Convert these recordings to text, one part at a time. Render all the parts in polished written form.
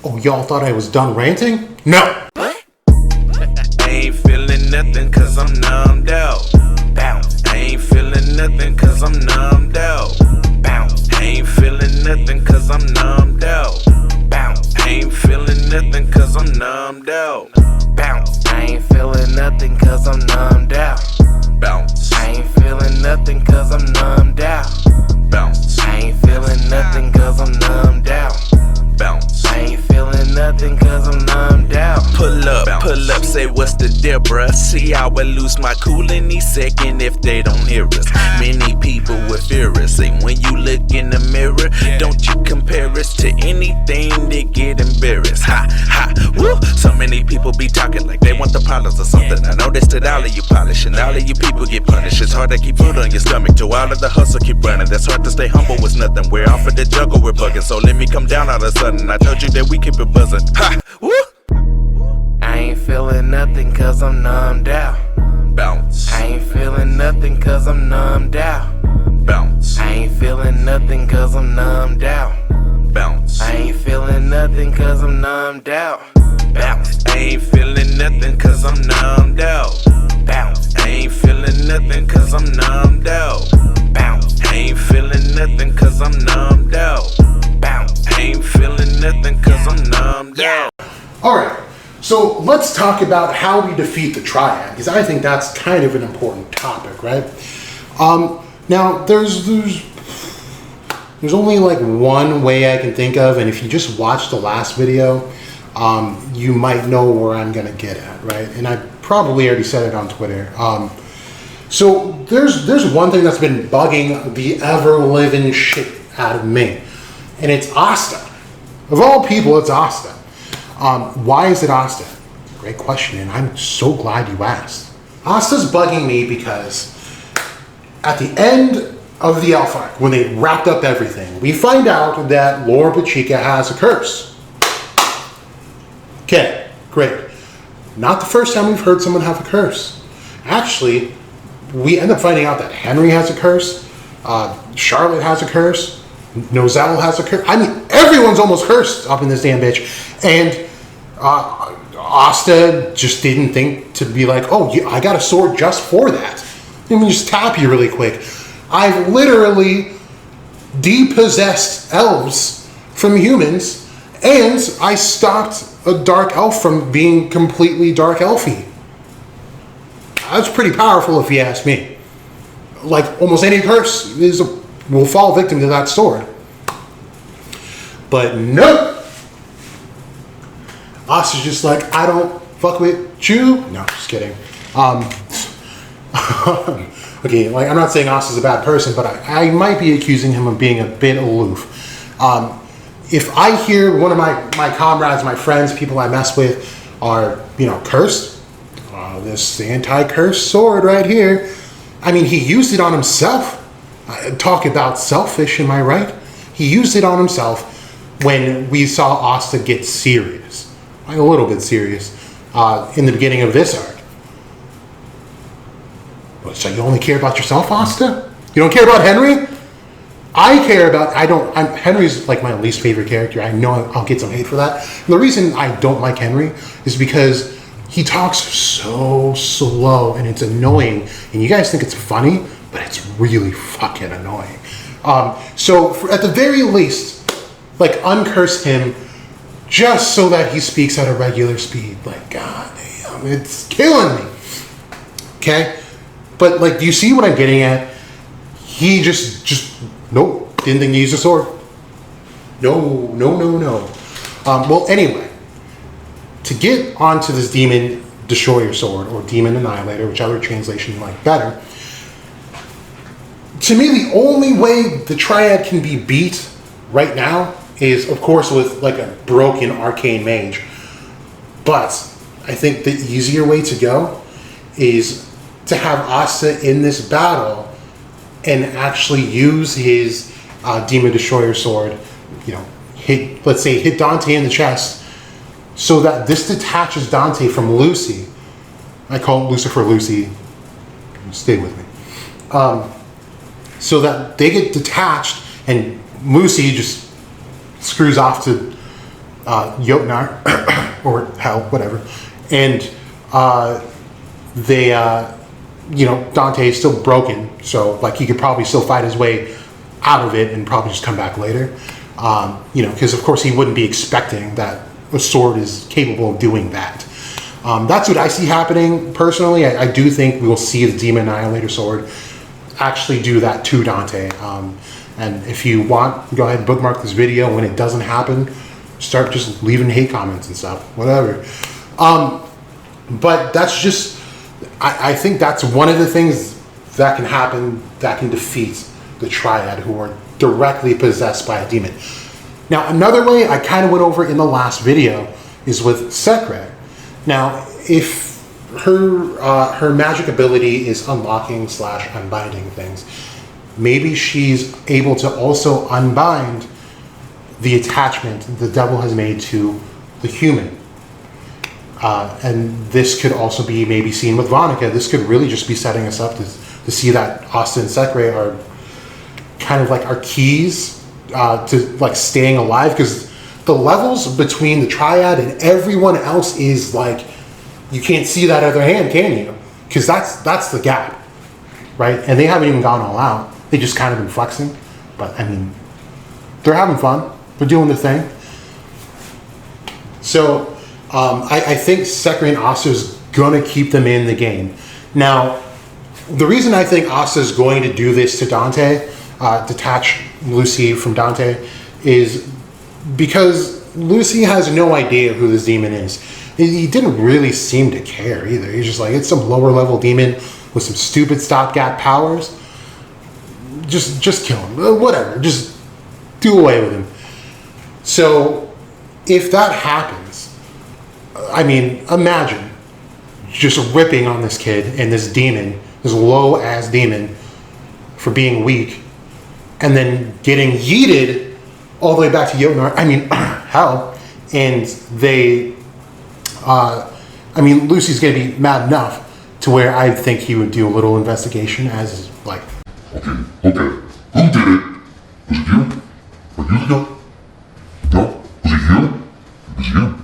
Oh, y'all thought I was done ranting? No! I ain't feeling nothing cause I'm numbed out. Bounce. I ain't feeling nothing cause I'm numbed out. Bounce. I ain't feeling nothing cause I'm numbed out. Bounce. I ain't feeling nothing cause I'm numbed out. Bounce. I ain't feeling nothing cause I'm numbed out. Bounce. I ain't feeling nothing cause I'm numbed out. Bounce. I ain't feeling nothing cause I'm numbed out. Bounce. I ain't feeling nothing cause I'm numbed out. Pull up, say what's the deal, bruh? See how I lose my cool any second if they don't hear us. Many people will fear us. Say when you look in the mirror, don't you compare us to anything, they get embarrassed. Ha, ha, woo. So many people be talking like they want the problems or something. I noticed that all of you polish and all of you people get punished. It's hard to keep food on your stomach, to all of the hustle keep running. That's hard to stay humble with nothing. We're off of the jungle, we're bugging. So let me come down all of a sudden. I told you that we keep it buzzing. Ha, woo. I ain't feeling nothing cause I'm numbed out. Bounce. I ain't feeling nothing cause I'm numbed out. Bounce. I ain't feeling nothing cause I'm numbed out. Bounce. I ain't feeling nothing cause I'm numbed out. Bounce. I ain't feeling nothing cause I'm numbed out. Bounce. I ain't feeling nothing cause I'm numbed out. Bounce. I ain't feeling nothing cause I'm numbed out. Bounce. I ain't feeling nothing cause I'm numbed out. Alright, so let's talk about how we defeat the Triad, because I think that's kind of an important topic, right? Now, there's only like one way I can think of, and if you just watch the last video, you might know where I'm gonna get at, right? And I probably already said it on Twitter. So there's one thing that's been bugging the ever-living shit out of me, and it's ASTA. Of all people, it's ASTA. Why is it ASTA? Great question, and I'm so glad you asked. ASTA's bugging me because at the end of the Elf arc, when they wrapped up everything, we find out that Laura Pachica has a curse. Okay, great. Not the first time we've heard someone have a curse. Actually, we end up finding out that Henry has a curse, Charlotte has a curse, Nozell has a curse. I mean, everyone's almost cursed up in this damn bitch. And ASTA just didn't think to be like, oh, yeah, I got a sword just for that. Let me just tap you really quick. I've literally depossessed elves from humans, and I stopped a dark elf from being completely dark elfy. That's pretty powerful if you ask me. Like, almost any curse will fall victim to that sword. But nope. ASTA's just like, I don't fuck with you. No, just kidding. Okay, like, I'm not saying ASTA's a bad person, but I might be accusing him of being a bit aloof. If I hear one of my comrades, my friends, people I mess with are, cursed, this anti-curse sword right here, I mean, he used it on himself. Talk about selfish, am I right? He used it on himself when we saw ASTA get serious. Like a little bit serious in the beginning of this arc. What, so you only care about yourself, ASTA? You don't care about Henry? I care about, Henry's like my least favorite character. I know I'll get some hate for that. And the reason I don't like Henry is because he talks so slow and it's annoying. And you guys think it's funny, but it's really fucking annoying. So at the very least, like, uncurse him just so that he speaks at a regular speed. Like, god damn, it's killing me. Okay? But, like, do you see what I'm getting at? He just nope, didn't think to use a sword. No. Well, anyway, to get onto this Demon Destroyer sword, or Demon Annihilator, whichever translation you like better, to me, the only way the Triad can be beat right now is, of course, with like a broken arcane mage. But I think the easier way to go is to have ASTA in this battle and actually use his Demon Destroyer sword, let's say hit Dante in the chest, so that this detaches Dante from Lucy. I call it Lucifer Lucy. Stay with me. So that they get detached and Lucy just screws off to Jotnar, or hell, whatever. And Dante is still broken, so like he could probably still fight his way out of it and probably just come back later. Because of course he wouldn't be expecting that a sword is capable of doing that. That's what I see happening personally. I do think we'll see the Demon Annihilator sword actually do that to Dante. And if you want, go ahead and bookmark this video. When it doesn't happen, start just leaving hate comments and stuff, whatever. But that's just, I think that's one of the things that can happen that can defeat the Triad, who are directly possessed by a demon. Now, another way I kind of went over in the last video is with Sekre. Now, if her magic ability is unlocking / unbinding things, maybe she's able to also unbind the attachment the devil has made to the human. And this could also be maybe seen with Vonica. This could really just be setting us up to see that ASTA and Sekre are kind of like our keys to like staying alive, because the levels between the Triad and everyone else is like, you can't see that other hand, can you? Because that's the gap, right? And they haven't even gone all out. They just kind of been flexing. But I mean, they're having fun. They're doing their thing. So I think Sekre and ASTA is going to keep them in the game. Now, the reason I think ASTA is going to do this to Dante, detach Lucy from Dante, is because Lucy has no idea who this demon is. He didn't really seem to care either. He's just like, it's some lower level demon with some stupid stopgap powers. Just kill him. Whatever. Just do away with him. So if that happens, I mean, imagine just ripping on this kid and this demon, this low ass demon, for being weak, and then getting yeeted all the way back to Jotnar. I mean, hell. And they, Lucy's going to be mad enough to where I think he would do a little investigation as like, Okay. Who did it? Was it you? Are you the guy? No? Was it you? It was you.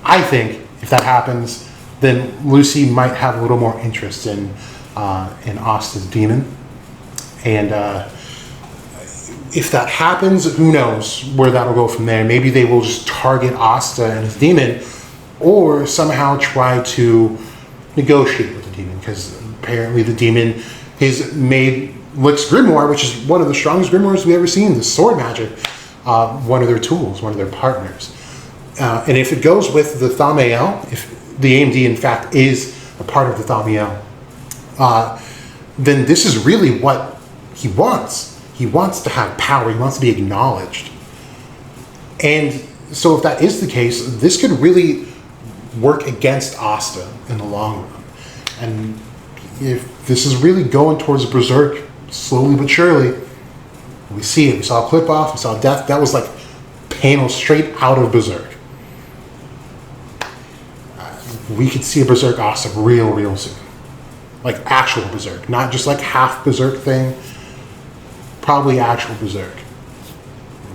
I think if that happens, then Lucy might have a little more interest in ASTA's demon. And if that happens, who knows where that'll go from there. Maybe they will just target ASTA and his demon, or somehow try to negotiate with the demon, because apparently the demon has made Lick's grimoire, which is one of the strongest grimoires we've ever seen, the sword magic, one of their tools, one of their partners. And if it goes with the Thamiel, if the AMD in fact is a part of the Thamiel, then this is really what he wants. He wants to have power. He wants to be acknowledged. And so if that is the case, this could really work against ASTA in the long run. And if this is really going towards a berserk, slowly but surely, we see it. We saw a clip off, we saw death. That was like panel straight out of berserk. We could see a berserk ASTA real soon. Like actual berserk, not just like half berserk thing. Probably actual berserk.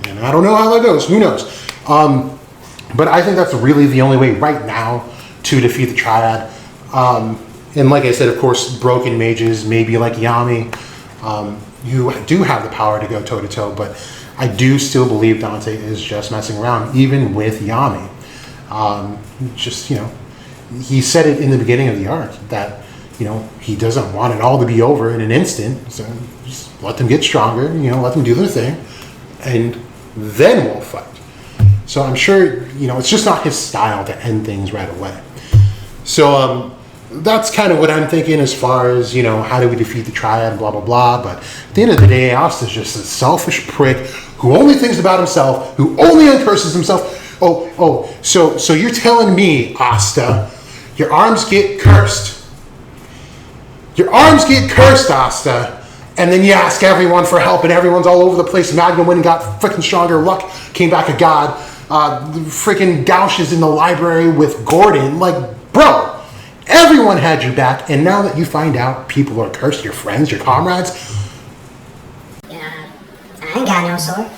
And I don't know how that goes. Who knows? But I think that's really the only way right now to defeat the Triad. And like I said, of course, broken mages, maybe like Yami, you do have the power to go toe-to-toe, but I do still believe Dante is just messing around, even with Yami. He said it in the beginning of the arc, that, he doesn't want it all to be over in an instant, so just let them get stronger, let them do their thing, and then we'll fight. So I'm sure, it's just not his style to end things right away. So, that's kind of what I'm thinking as far as, how do we defeat the Triad, blah, blah, blah. But at the end of the day, Asta's just a selfish prick who only thinks about himself, who only uncurses himself. So you're telling me, Asta, your arms get cursed. Your arms get cursed, Asta. And then you ask everyone for help, and everyone's all over the place. Magnum went and got freaking stronger. Luck came back a god. Freaking Gauch is in the library with Gordon. Like, bro. Everyone had your back, and now that you find out people are cursed, your friends, your comrades. Yeah, I ain't got no sword.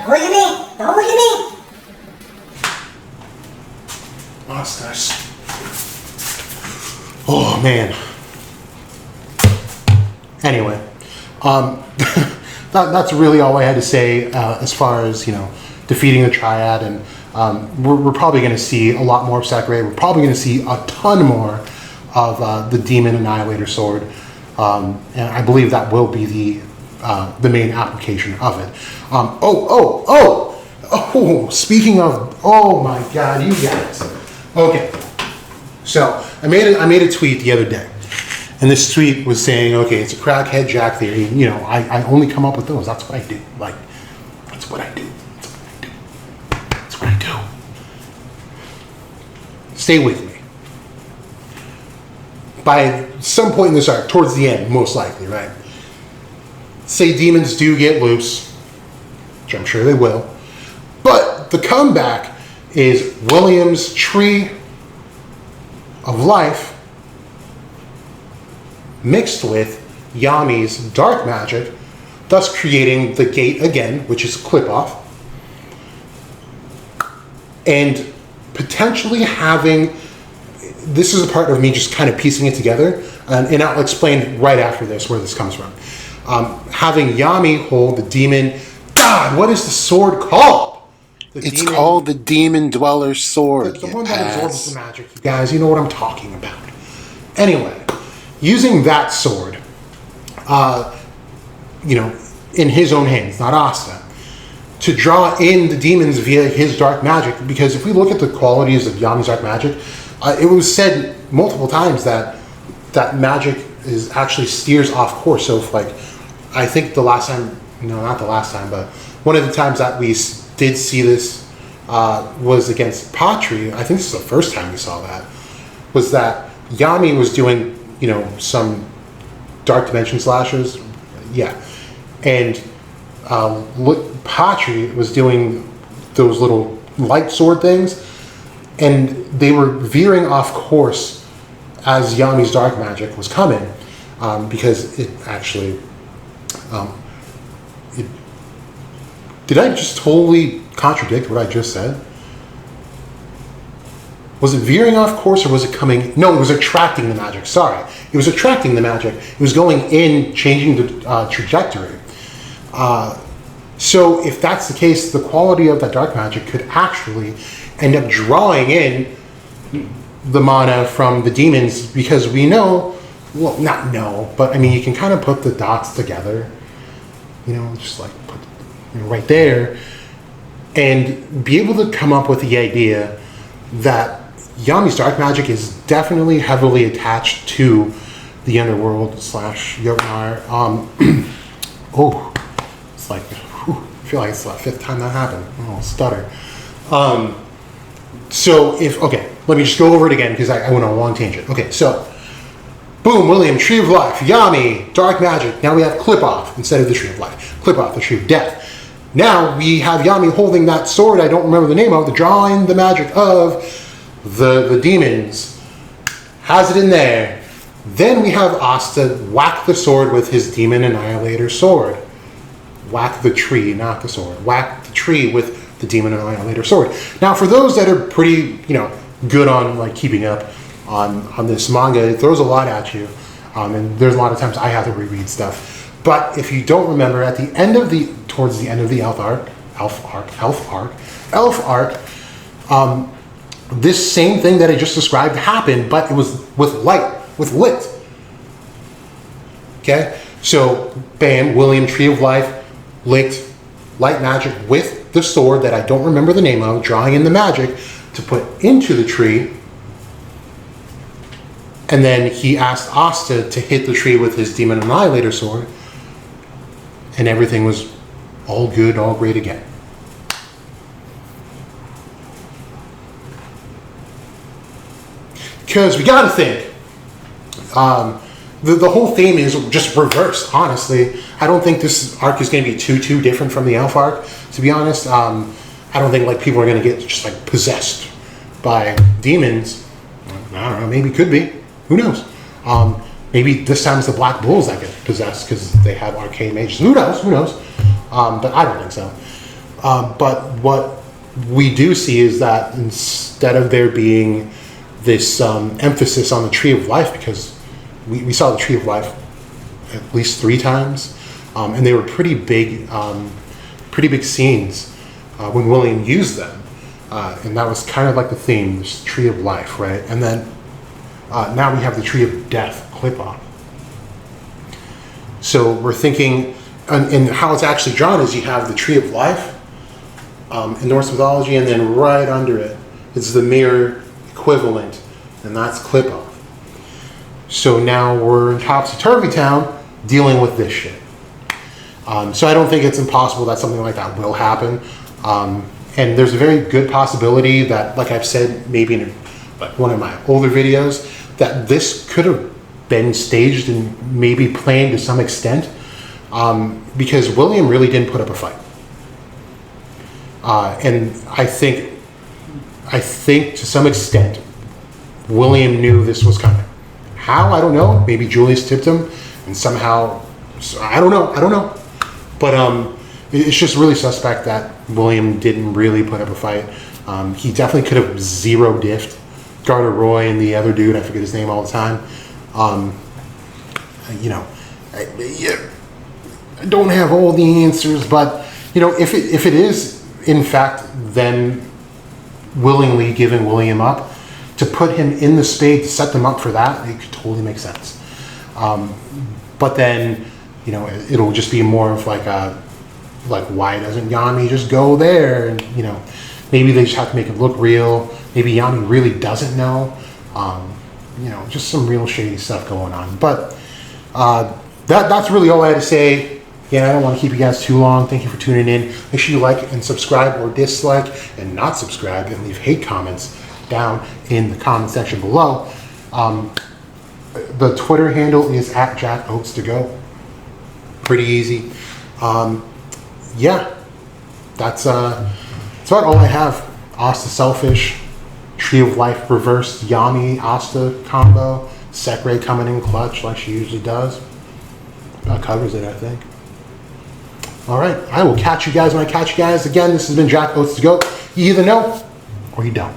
Look at me. Don't look at me! Monsters. Oh man. Anyway, that's really all I had to say as far as defeating the Triad, and we're probably going to see a lot more of Sakurai. We're probably going to see a ton more of the Demon Annihilator Sword, and I believe that will be the main application of it. Speaking of, oh my God, you guys. Okay, so I made a tweet the other day, and this tweet was saying, okay, it's a crackhead Jack theory. I only come up with those. That's what I do. Like, that's what I do. That's what I do. Stay with me. By some point in this arc, towards the end, most likely, right? Say demons do get loose, which I'm sure they will. But the comeback is William's Tree of Life mixed with Yami's dark magic, thus creating the gate again, which is clip-off, and potentially having, this is a part of me just kind of piecing it together, and I'll explain right after this where this comes from. Having Yami hold the demon, God, what is the sword called? It's called the Demon Dweller's Sword. The one that absorbs the magic, you guys. You know what I'm talking about. Anyway, using that sword, in his own hands, not Asta, to draw in the demons via his dark magic. Because if we look at the qualities of Yami's dark magic, it was said multiple times that magic is actually steers off course. So if, like, I think the last time, no, not the last time, but one of the times that we did see this was against Patri. I think this is the first time we saw that. Was that Yami was doing, some dark dimension slashes, yeah, and Patri was doing those little light sword things, and they were veering off course as Yami's dark magic was coming, because it actually. Did I just totally contradict what I just said? Was it veering off course, or was it coming? No, it was attracting the magic. Sorry. It was attracting the magic. It was going in, changing the trajectory. So if that's the case, the quality of that dark magic could actually end up drawing in the mana from the demons, because we know, well, not know, but I mean, you can kind of put the dots together, just like put right there, and be able to come up with the idea that Yami's dark magic is definitely heavily attached to the underworld / Jotnar. It's like, I feel like it's the fifth time that happened. Oh, stutter. Let me just go over it again, because I went on a long tangent. Okay, so, boom, William, Tree of Life, Yami, dark magic. Now we have clip-off instead of the Tree of Life. Clip-off, the Tree of Death. Now we have Yami holding that sword I don't remember the name of, the drawing the magic of the demons. Has it in there. Then we have Asta whack the sword with his Demon Annihilator sword. Whack the tree, not the sword. Whack the tree with the Demon Annihilator sword. Now for those that are pretty, good on like keeping up on this manga, it throws a lot at you. And there's a lot of times I have to reread stuff. But if you don't remember, towards the end of the elf arc, this same thing that I just described happened, but it was with lit. Okay, so bam, William, Tree of Life, light magic with the sword that I don't remember the name of, drawing in the magic to put into the tree. And then he asked Asta to hit the tree with his Demon Annihilator sword. And everything was all good, all great again. Because we gotta think. The whole theme is just reversed, honestly. I don't think this arc is going to be too different from the Elf arc, to be honest. I don't think like people are going to get just like possessed by demons. I don't know, maybe could be. Who knows? Maybe this time it's the Black Bulls that get possessed because they have arcane mages. Who knows? But I don't think so. But what we do see is that instead of there being this emphasis on the Tree of Life, because we saw the Tree of Life at least 3 times, and they were pretty big scenes when William used them, and that was kind of like the theme, this Tree of Life, right? And then now we have the Tree of Death clip-on. So we're thinking, and how it's actually drawn is you have the Tree of Life in Norse mythology, and then right under it is the mirror equivalent, and that's clip-on. So now we're in Topsy-Turvy Town dealing with this shit. So I don't think it's impossible that something like that will happen. And there's a very good possibility that, like I've said, maybe in like one of my older videos, that this could have been staged and maybe planned to some extent, because William really didn't put up a fight. And I think to some extent, William knew this was coming. How? I don't know. Maybe Julius tipped him, and somehow, I don't know. But it's just really suspect that William didn't really put up a fight. He definitely could have zero diffed Garter Roy and the other dude, I forget his name all the time. You know, I don't have all the answers, but you know, if it is in fact them willingly giving William up to put him in the spade to set them up for that, it could totally make sense. But then, you know, it'll just be more of like why doesn't Yami just go there? And you know, maybe they just have to make it look real. Maybe Yami really doesn't know. You know, just some real shady stuff going on. But that's really all I had to say. Yeah, I don't want to keep you guys too long. Thank you for tuning in. Make sure you like and subscribe, or dislike and not subscribe, and leave hate comments down in the comment section below. The Twitter handle is @JackOatsToGo. Pretty easy. Yeah, that's about all I have. Asta Selfish, Tree of Life reversed, Yami Asta combo, Sekre coming in clutch like she usually does. That covers it, I think. All right, I will catch you guys when I catch you guys. Again, this has been Jack Oats to Go. You either know or you don't.